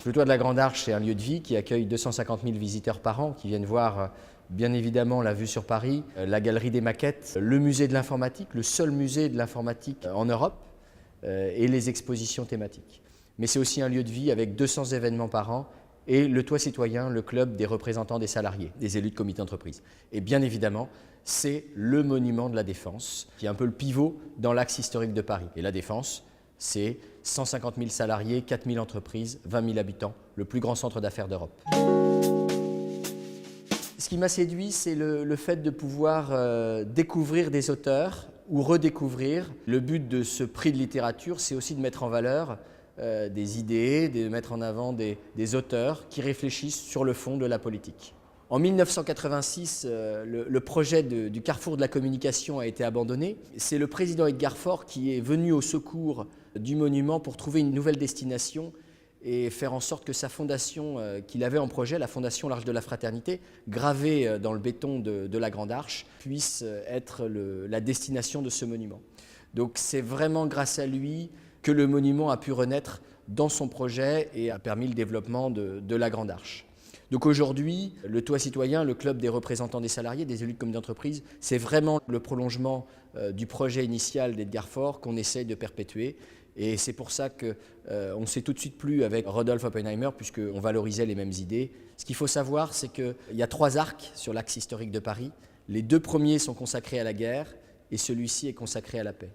Le toit de la Grande Arche, c'est un lieu de vie qui accueille 250 000 visiteurs par an qui viennent voir bien évidemment la vue sur Paris, la galerie des maquettes, le musée de l'informatique, le seul musée de l'informatique en Europe, et les expositions thématiques. Mais c'est aussi un lieu de vie avec 200 événements par an et le Toit citoyen, le club des représentants des salariés, des élus de comité d'entreprise. Et bien évidemment, c'est le monument de la Défense, qui est un peu le pivot dans l'axe historique de Paris. Et la Défense, c'est 150 000 salariés, 4 000 entreprises, 20 000 habitants, le plus grand centre d'affaires d'Europe. Ce qui m'a séduit, c'est le fait de pouvoir découvrir des auteurs ou redécouvrir. Le but de ce prix de littérature, c'est aussi de mettre en valeur des idées, de mettre en avant des auteurs qui réfléchissent sur le fond de la politique. En 1986, le projet du carrefour de la communication a été abandonné. C'est le président Edgar Faure qui est venu au secours du monument pour trouver une nouvelle destination et faire en sorte que sa fondation qu'il avait en projet, la Fondation L'Arche de la Fraternité, gravée dans le béton de la Grande Arche, puisse être la destination de ce monument. Donc c'est vraiment grâce à lui que le monument a pu renaître dans son projet et a permis le développement de la Grande Arche. Donc aujourd'hui, le Toit citoyen, le club des représentants des salariés, des élus de comité d'entreprise, c'est vraiment le prolongement du projet initial d'Edgar Faure qu'on essaye de perpétuer. Et c'est pour ça qu'on ne s'est tout de suite plu avec Rudolf Oppenheimer, puisqu'on valorisait les mêmes idées. Ce qu'il faut savoir, c'est qu'il y a 3 arcs sur l'axe historique de Paris. Les 2 premiers sont consacrés à la guerre et celui-ci est consacré à la paix.